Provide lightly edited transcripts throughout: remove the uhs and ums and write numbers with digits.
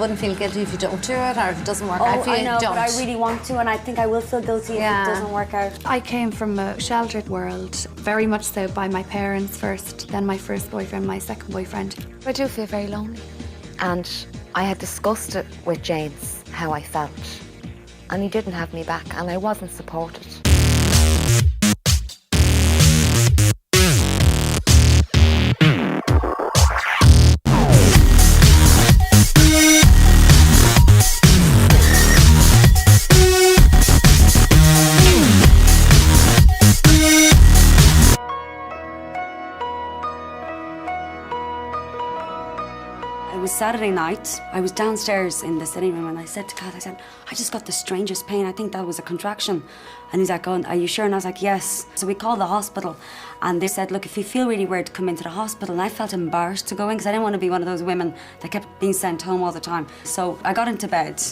wouldn't feel guilty if you don't do it or if it doesn't work out. I know, don't. but I really want to, and I think I will feel guilty if it doesn't work out. I came from a sheltered world, very much so by my parents first, then my first boyfriend, my second boyfriend. I do feel very lonely. And I had discussed it with James, how I felt. And he didn't have me back, and I wasn't supported. It was Saturday night. I was downstairs in the sitting room and I said to Kath, I just got the strangest pain. I think that was a contraction. And he's like, oh, are you sure? And I was like, yes. So we called the hospital and they said, look, if you feel really weird, come into the hospital. And I felt embarrassed to go in because I didn't want to be one of those women that kept being sent home all the time. So I got into bed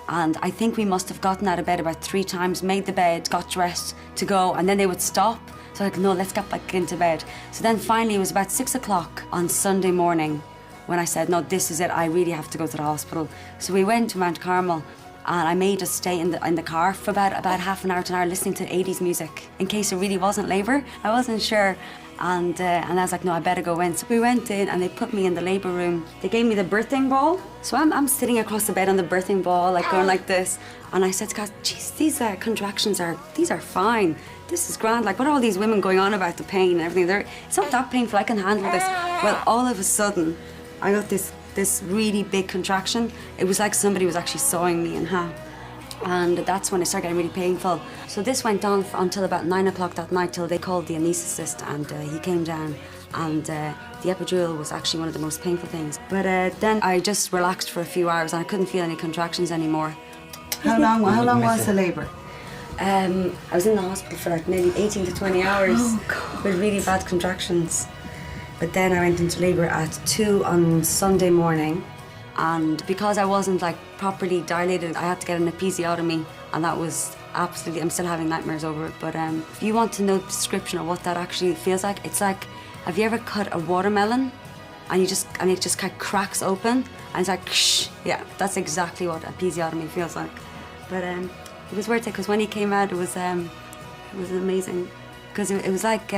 and I think we must have gotten out of bed about 3 times, made the bed, got dressed to go, and then they would stop. So I'm like, no, let's get back into bed. So then finally it was about 6 o'clock on Sunday morning when I said, no, this is it, I really have to go to the hospital. So we went to Mount Carmel and I made us stay in the car for about half an hour to an hour listening to 80s music in case it really wasn't labour. I wasn't sure. And I was like, no, I better go in. So we went in and they put me in the labour room. They gave me the birthing ball. So I'm sitting across the bed on the birthing ball, like going like this. And I said to God, geez, these contractions are fine. This is grand. Like, what are all these women going on about the pain and everything? It's not that painful, I can handle this. Well, all of a sudden, I got this really big contraction. It was like somebody was actually sawing me in half. And that's when it started getting really painful. So this went on until about 9 o'clock that night till they called the anaesthetist and he came down and the epidural was actually one of the most painful things. But then I just relaxed for a few hours and I couldn't feel any contractions anymore. How long was the labour? I was in the hospital for like maybe 18 to 20 hours with really bad contractions. But then I went into labour at 2 on Sunday morning, and because I wasn't like properly dilated, I had to get an episiotomy, and that was absolutely, I'm still having nightmares over it. But if you want to know the description of what that actually feels like, it's like, have you ever cut a watermelon and it just kind of cracks open and it's like, shh, yeah, that's exactly what episiotomy feels like. But it was worth it because when he came out, it was amazing because it was like.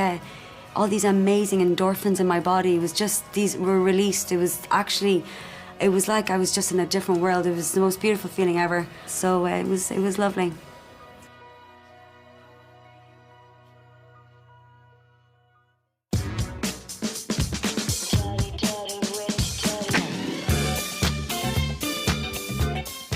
All these amazing endorphins in my body, these were released. It was like I was just in a different world. It was the most beautiful feeling ever. So it was lovely.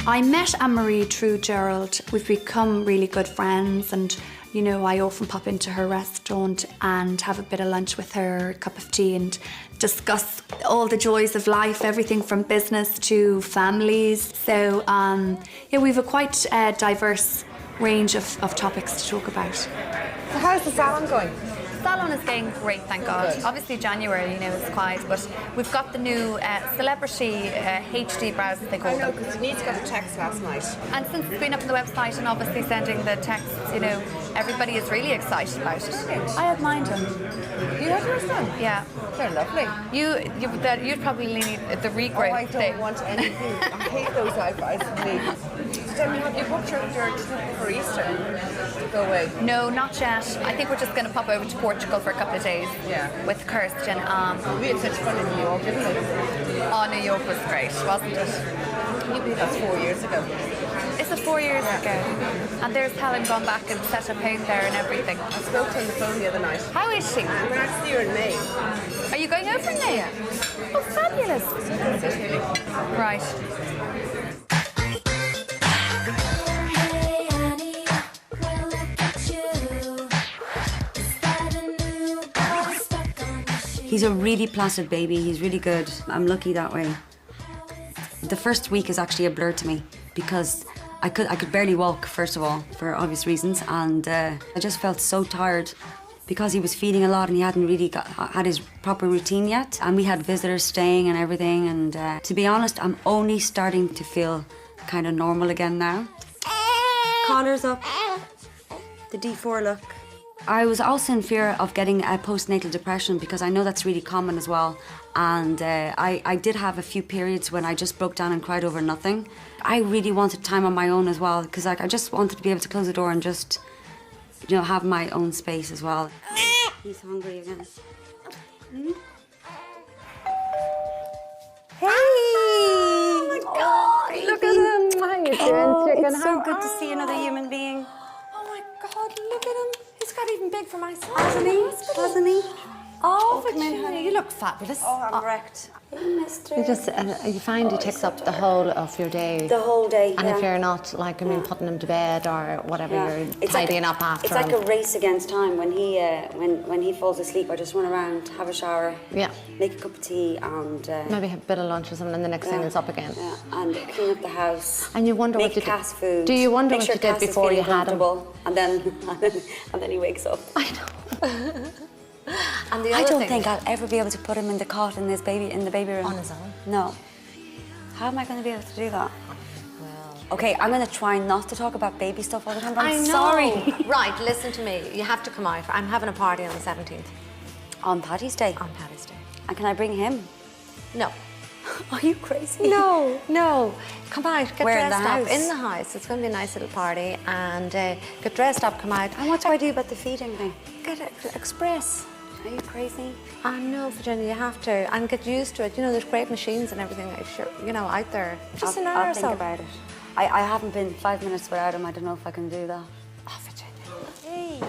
I met Anne-Marie through Gerald. We've become really good friends and you know, I often pop into her restaurant and have a bit of lunch with her, a cup of tea and discuss all the joys of life, everything from business to families. So yeah, we've a quite diverse range of topics to talk about. So how's the salon going? Salon is going great, thank God. Obviously January, you know, is quiet, but we've got the new celebrity HD brows, as they call them. I know, because Denise got a text last night. And since it's been up on the website and obviously sending the texts, you know, everybody is really excited about it. Brilliant. I had mine done. You had yours done? Yeah. They're lovely. You'd probably need the regrowth. Oh, I don't want anything. I hate those eyebrows for me. Tell me, have you booked your trip for Easter to go away? No, not yet. I think we're just going to pop over to Portugal for a couple of days. Yeah. With Kirsten. We had such fun in New York, didn't we? Oh, New York was great, wasn't it? Can you believe that's 4 years ago? Is it 4 years ago? And there's Helen gone back and set up out there and everything. I spoke to her on the phone the other night. How is she? I'm going to see her in May. Are you going over in May? Yeah. Oh, fabulous. Right. He's a really placid baby. He's really good. I'm lucky that way. The first week is actually a blur to me because I could barely walk, first of all, for obvious reasons, and I just felt so tired because he was feeding a lot and he hadn't really had his proper routine yet, and we had visitors staying and everything, and to be honest, I'm only starting to feel kind of normal again now. Collars up, the D4 look. I was also in fear of getting a postnatal depression because I know that's really common as well. And I did have a few periods when I just broke down and cried over nothing. I really wanted time on my own as well because like, I just wanted to be able to close the door and just, you know, have my own space as well. He's hungry again. Hey! Oh my God! Look at him! How you doing, chicken? It's so good to see another human being. Oh my God, look at him. He's got even big for my size. Hasn't he? Hasn't he? Oh, come in, Virginia, honey. you look fabulous. Oh, I'm wrecked. You just you find it takes up the whole of your day. The whole day, And yeah. if you're not, like, I mean, putting him to bed or whatever, Yeah. you're tidying up after It's like him. a race against time. When he falls asleep, I just run around, have a shower, Yeah. make a cup of tea, and Maybe have a bit of lunch or something, and the next thing is up again. yeah, and clean up the house. And you wonder make what you did. Cass food. Do you wonder make what sure you did Cass is before you feeling had him? comfortable, and then he wakes up. I know. And the I other don't thing, think I'll ever be able to put him in the cot in the baby room. On his own? No. How am I going to be able to do that? Okay, I'm going to try not to talk about baby stuff all the time, but I'm sorry. Right, listen to me. You have to come out. I'm having a party on the 17th. On Paddy's Day? On Paddy's Day. And can I bring him? No. Are you crazy? No, no. Come out, get Where, in dressed the up. house? In the house. It's going to be a nice little party. And get dressed up, come out. And what do I do about the feeding thing? Get Express. Are you crazy? I know, Virginia, you have to. And get used to it. You know, there's great machines and everything, you know, out there. Just an hour I'll or think so. about it. I haven't been 5 minutes without him. I don't know if I can do that. Oh, Virginia. Hey.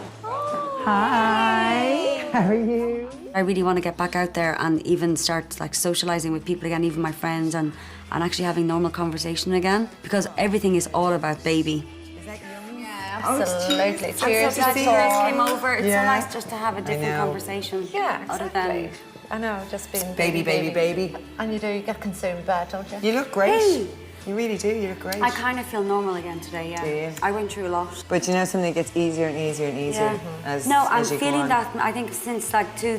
Hi, how are you? I really want to get back out there and even start like socializing with people again, even my friends, and actually having normal conversation again, because everything is all about baby. Absolutely. Cheers. I'm so glad you guys came over. It's Yeah. so nice just to have a different know. conversation. Yeah, Other exactly. than I know, just being Baby. And you do, you get consumed by it, don't you? You look great. Hey. You really do, you look great. I kind of feel normal again today, yeah. Do you? I went through a lot. But you know something gets easier and easier and easier Yeah. as No, I'm as you go feeling on. that. I think since like two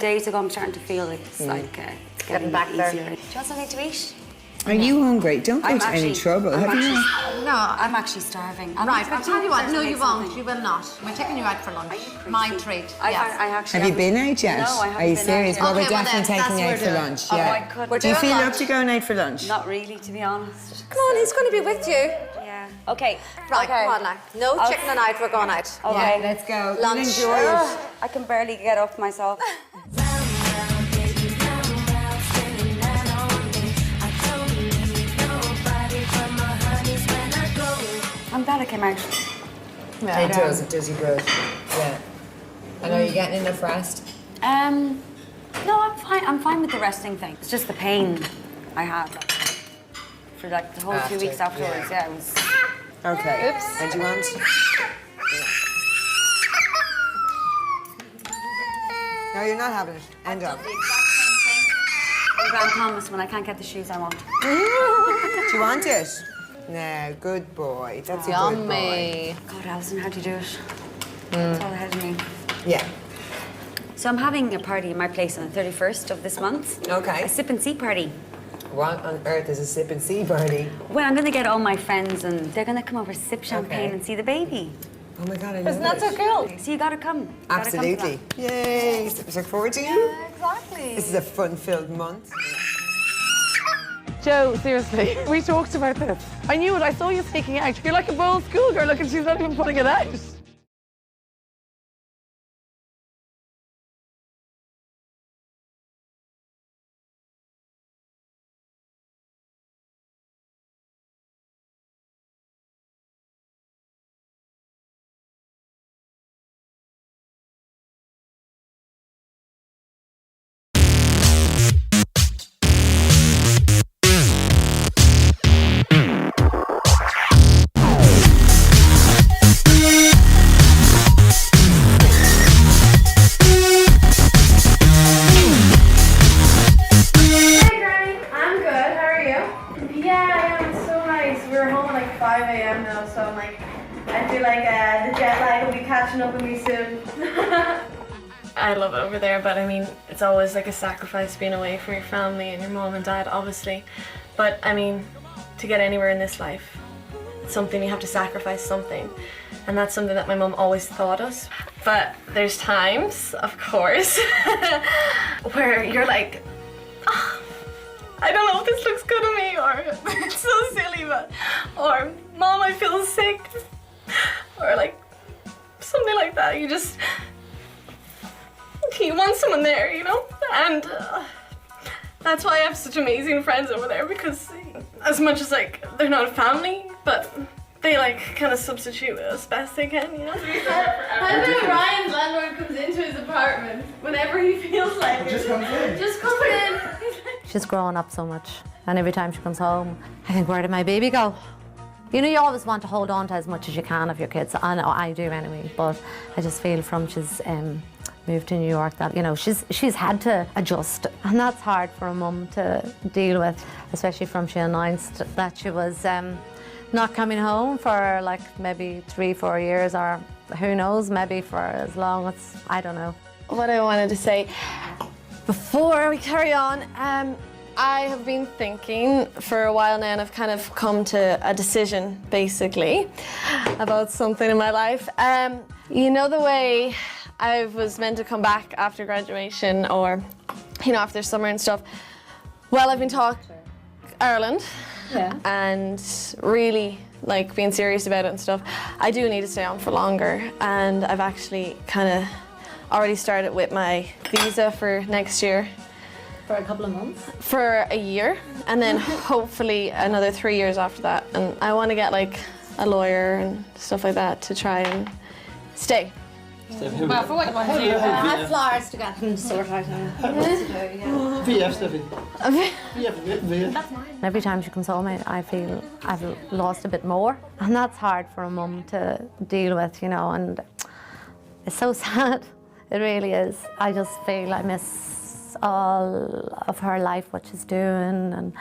days ago, I'm starting to feel it's like it's getting back there. easier. Do you want something to eat? Are you hungry? Don't go I'm to any actually- trouble. I'm Have you? actually- No. I'm actually starving. Right, I'll tell you what. No, you won't. Something. You will not. We're taking you out for lunch. Are you crazy? My treat. I yes. actually Have you haven't- been out yet? No, I haven't Are you been out serious? yet. Well, we're Okay, well definitely then, taking you out that's for what we're lunch. doing. Yeah. Oh, I could. We're Do you doing feel lunch. up to going out for lunch? Not really, to be honest. Come on, he's going to be with you. Yeah. Okay. Right, okay. come on, like. No I'll- chicken and out, we're going out. Okay. Let's go. Lunch. Enjoy it. Ugh, I can barely get up myself. I'm glad I came out. It does you good. Yeah. And are you getting enough rest? No, I'm fine. I'm fine with the resting thing. It's just the pain I had for like the whole 2 weeks After, afterwards. Yeah, it was. Okay. Oops. And do you want? No, you're not having it. End up. The exact same thing. Grand Thomas when I can't get the shoes I want. Do you want it? No, good boy. That's a good boy. Yummy. God, Alison, how do you do it? It's all ahead of me. Yeah. So I'm having a party in my place on the 31st of this month. Okay. A sip and see party. What on earth is a sip and see party? Well, I'm going to get all my friends and they're going to come over, sip champagne Okay. and see the baby. Oh my god, I love Isn't that it. so cool? So you got to come. You gotta come to Absolutely. that. Yay. Look forward to you. Exactly. This is a fun-filled month. Joe, seriously, we talked about this. I knew it, I saw you sneaking out. You're like a bold schoolgirl, look, and she's not even putting it out. Hey Granny, I'm good. How are you? Yeah, I am. It's so nice. We were home at like 5 a.m. now, so I'm like, I feel like the jet lag will be catching up with me soon. I love it over there, but I mean, it's always like a sacrifice being away from your family and your mom and dad, obviously. But I mean, to get anywhere in this life, something, you have to sacrifice something. And that's something that my mum always taught us. But there's times, of course, where you're like, oh, I don't know if this looks good on me, or it's so silly, but, or Mom, I feel sick, or like something like that. You want someone there, you know? And that's why I have such amazing friends over there, because as much as like they're not a family, but they like kind of substitute as best they can, you know? I bet Ryan's landlord comes into his apartment whenever he feels like it. Just comes in. Just comes in. She's grown up so much, and every time she comes home, I think, where did my baby go? You know, you always want to hold on to as much as you can of your kids. I know I do anyway, but I just feel from she's moved to New York that, you know, she's had to adjust, and that's hard for a mum to deal with, especially from she announced that she was not coming home for like maybe 3-4 years, or who knows, maybe for as long as, I don't know. What I wanted to say before we carry on, I have been thinking for a while now, and I've kind of come to a decision basically about something in my life. You know, the way I was meant to come back after graduation, or, you know, after summer and stuff. Well, I've been talking Ireland, and really like being serious about it and stuff. I do need to stay on for longer, and I've actually kind of already started with my visa for next year. For a couple of months? For a year, and then hopefully another 3 years after that. And I want to get like a lawyer and stuff like that to try and stay. Well, for what you want to do, I have flowers to get them sorted out. Every time she comes home, I feel I've lost a bit more, and that's hard for a mum to deal with, you know, and it's so sad. It really is. I just feel I miss all of her life, what she's doing, and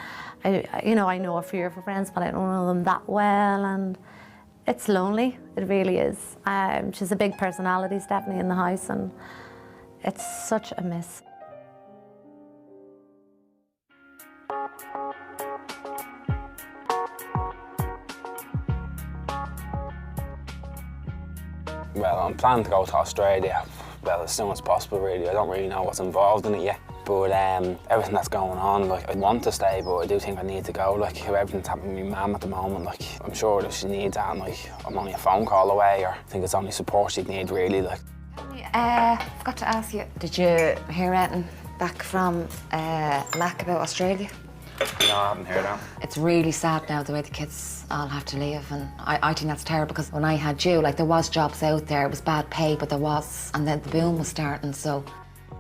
I know a few of her friends, but I don't know them that well, and it's lonely. It really is. She's a big personality, Stephanie, in the house, and it's such a miss. Well, I'm planning to go to Australia, well, as soon as possible, really. I don't really know what's involved in it yet, but everything that's going on, like, I want to stay, but I do think I need to go. Like, how everything's happening with my mum at the moment, like, I'm sure that she needs that, and like, I'm only a phone call away, or I think it's only support she'd need, really, like. Forgot to ask you, did you hear anything back from Mac about Australia? No, I haven't heard that. It's really sad now the way the kids all have to leave, and I think that's terrible, because when I had you, like, there was jobs out there, it was bad pay, but there was, and then the boom was starting, so.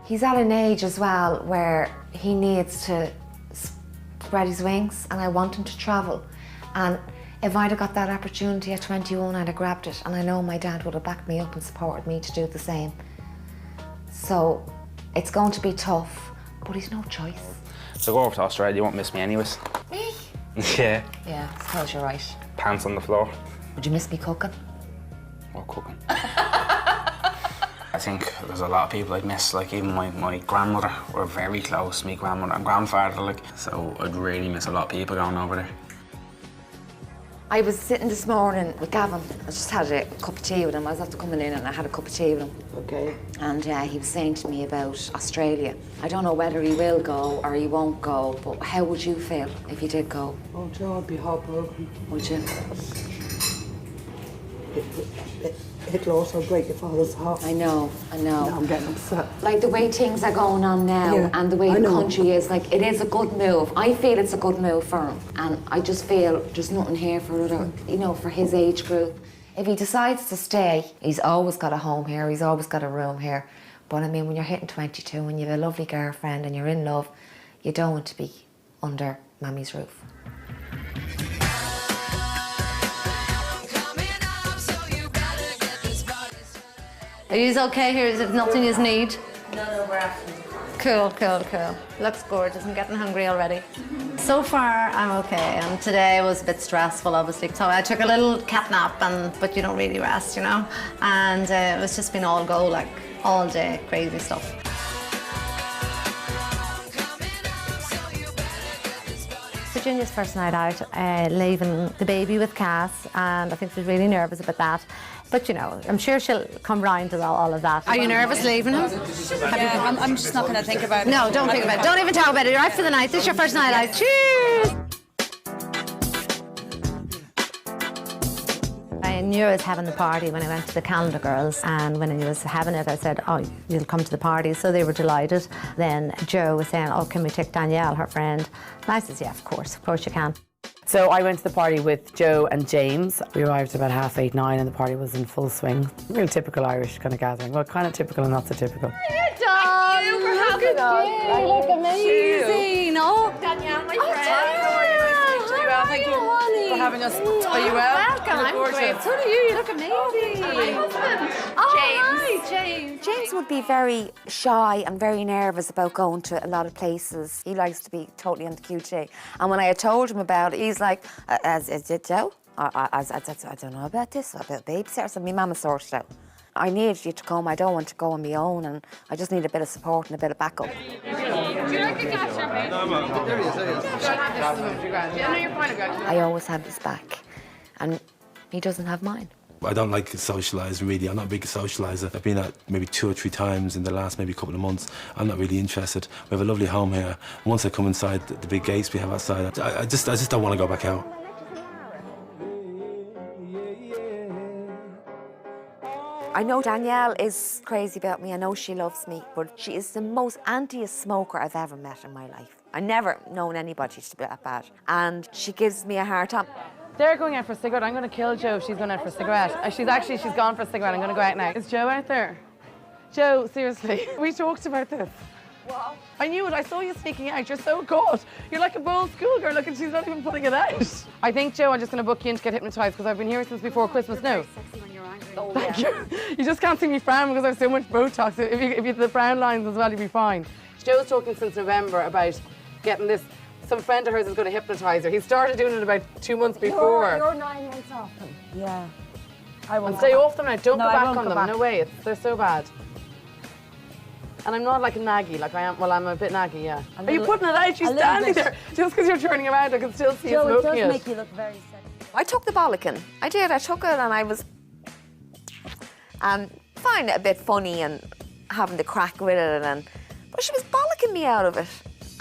He's at an age as well where he needs to spread his wings, and I want him to travel. And if I'd have got that opportunity at 21, I'd have grabbed it, and I know my dad would have backed me up and supported me to do the same. So it's going to be tough, but he's no choice. So go over to Australia, you won't miss me anyways. Me? Yeah. Yeah, I suppose you're right. Pants on the floor. Would you miss me cooking? What cooking? I think there's a lot of people I'd miss, like even my grandmother. We're very close, my grandmother and grandfather, like, so I'd really miss a lot of people going over there. I was sitting this morning with Gavin. I just had a cup of tea with him. I was after coming in and I had a cup of tea with him. Okay. And he was saying to me about Australia. I don't know whether he will go or he won't go, but how would you feel if he did go? Oh, Joe, I'd be heartbroken. Would you? It'll also break your father's heart. I know. Now I'm getting upset. Like the way things are going on now, and the way the country is, like, it is a good move. I feel it's a good move for him, and I just feel there's nothing here for other, you know, for his age group. If he decides to stay, he's always got a home here, he's always got a room here. But I mean, when you're hitting 22 and you have a lovely girlfriend and you're in love, you don't want to be under Mammy's roof. Are you okay here? Is it nothing you need? No, we're absolutely Cool. Looks gorgeous. I'm getting hungry already. So far, I'm okay. And today was a bit stressful, obviously. So I took a little cat nap, but you don't really rest, you know? And it was just been all go, like, all day, crazy stuff. Virginia's first night out, leaving the baby with Cass, and I think she's really nervous about that. But you know, I'm sure she'll come round to all of that. Are you nervous leaving him? Yeah, I'm just not going to think about it. No, don't think about it. Don't even talk about it. You're out for the night. This is your first night out. Cheers! I knew I was having the party when I went to the Calendar Girls, and when I was having it I said, oh, you'll come to the party, so they were delighted. Then Joe was saying, oh, can we take Danielle, her friend? And I said, yeah, of course you can. So I went to the party with Joe and James. We arrived about 8:30, 9, and the party was in full swing. Real typical Irish kind of gathering. Well, kind of typical and not so typical. Thank you for having us. You look amazing. Oh, Danielle, my friend. Thank you for having us. Are you well? welcome. I'm great. So do you. You look amazing. My husband. Oh, James. James would be very shy and very nervous about going to a lot of places. He likes to be totally on the QT. And when I had told him about it, he's like, is it Joe? I don't know about this, about babysitter. So my mama sorted it out. I need you to come. I don't want to go on my own, and I just need a bit of support and a bit of backup. Do you like the glass champagne? There he is. Yeah, no, you're fine. I always have his back, and he doesn't have mine. I don't like to socialise, really. I'm not a big socialiser. I've been out maybe 2 or 3 times in the last maybe couple of months. I'm not really interested. We have a lovely home here. Once I come inside the big gates we have outside, I just don't want to go back out. I know Danielle is crazy about me. I know she loves me, but she is the most antiest smoker I've ever met in my life. I've never known anybody to be that bad. And she gives me a hard time. They're going out for a cigarette. I'm going to kill Joe if she's going out for a cigarette. She's gone for a cigarette. I'm going to go out now. Is Joe out there? Joe, seriously, we talked about this. What? I knew it. I saw you sneaking out. You're so good. You're like a bold schoolgirl. Look, and she's not even putting it out. I think, Joe, I'm just going to book you in to get hypnotised because I've been here since before Christmas. No. Oh, Thank you. You just can't see me frown because I have so much Botox. If you have the frown lines as well, you'll be fine. Joe's talking since November about getting this. Some friend of hers is going to hypnotise her. He started doing it about 2 months before. You're 9 months off them. Yeah. And stay off them now. Don't go back on them. No way. They're so bad. And I'm not like a naggy, like I am. Well, I'm a bit naggy, yeah. Are you putting it out? She's standing there. Just because you're turning around, I can still see you smoking it. Joe, it does make you look very sexy. I took the bollocking. I did. I took it, and I was finding it a bit funny and having the crack with it, but she was bollocking me out of it,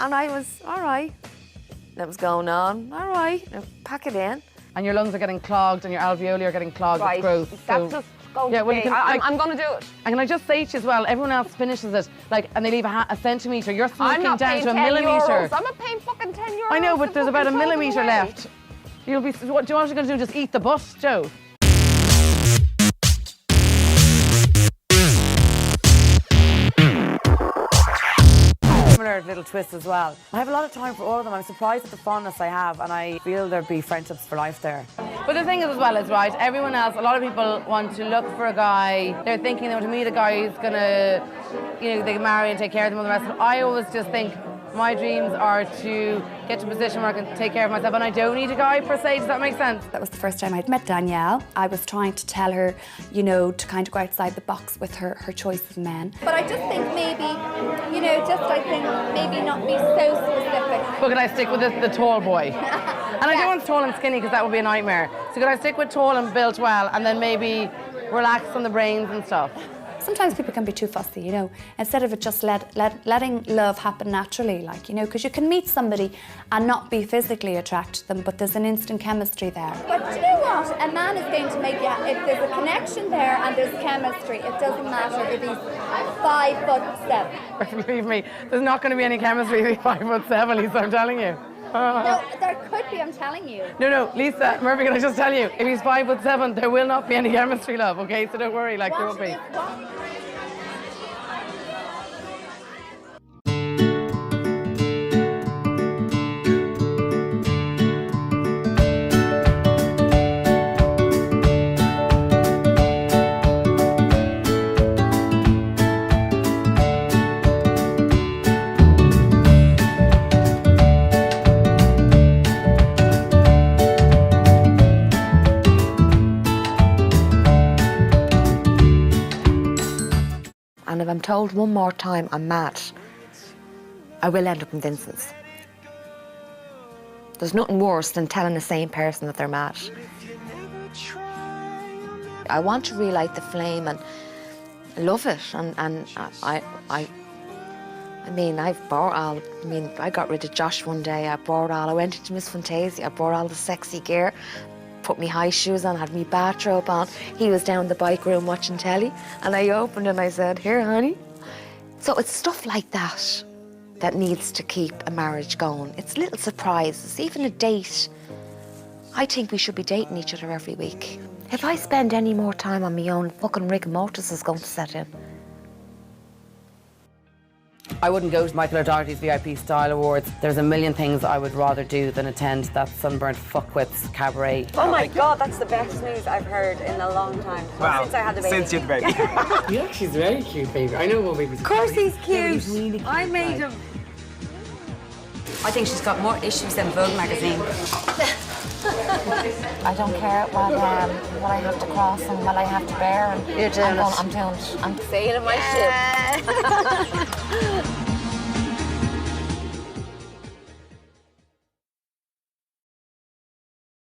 and I was all right. That was going on. All right, now pack it in. And your lungs are getting clogged, and your alveoli are getting clogged. Right. It's gross. That's just going to well, be. I'm going to do it. And can I just say to you as well, everyone else finishes it, like, and they leave a centimetre. You're I'm smoking not down paying to a 10 millimetre. euros. I'm not paying fucking 10 euros. I know, but there's about a millimetre left. You'll be. What do you know what you're going to do? Just eat the bus, Joe. Similar little twist as well. I have a lot of time for all of them. I'm surprised at the fondness I have, and I feel there'd be friendships for life there. But the thing is as well is, right, everyone else, a lot of people want to look for a guy. They're thinking they want to meet a guy who's gonna, they can marry and take care of them and the rest. But I always just think my dreams are to get to a position where I can take care of myself, and I don't need a guy per se. Does that make sense? That was the first time I'd met Danielle. I was trying to tell her, to kind of go outside the box with her choice of men. But I just think maybe, maybe not be so specific. But could I stick with the tall boy? And I don't want tall and skinny because that would be a nightmare. So could I stick with tall and built well, and then maybe relax on the brains and stuff? Sometimes people can be too fussy, instead of it just letting love happen naturally, because you can meet somebody and not be physically attracted to them, but there's an instant chemistry there. But do you know what? A man is going to make if there's a connection there and there's chemistry, it doesn't matter if he's 5'7". Believe me, there's not going to be any chemistry if he's 5'7", Lisa, I'm telling you. No, there could be, I'm telling you. No, Lisa, Murphy, can I just tell you, if he's 5'7", there will not be any chemistry, love, okay? So don't worry, there won't be. And if I'm told one more time I'm mad, I will end up in Vincent's. There's nothing worse than telling the same person that they're mad. I want to relight the flame and love it, and I mean, I got rid of Josh one day. I went into Miss Fantasia, I bought all the sexy gear, put me high shoes on, had me bathrobe on. He was down the bike room watching telly, and I opened and I said, "Here, honey." So it's stuff like that that needs to keep a marriage going. It's little surprises, even a date. I think we should be dating each other every week. If I spend any more time on my own, fucking rigor mortis is going to set in. I wouldn't go to Michael O'Doherty's VIP Style Awards. There's a million things I would rather do than attend that sunburnt fuckwits cabaret. Oh my God, that's the best news I've heard in a long time. Wow, Since I had the baby. Since you had the baby. Yeah, she's very cute, baby. I know what baby's. Of course he's cute. Really cute. I made him. I think she's got more issues than Vogue magazine. I don't care what I have to cross and what I have to bear. And You're doing it. I'm doing it. I'm sailing my ship.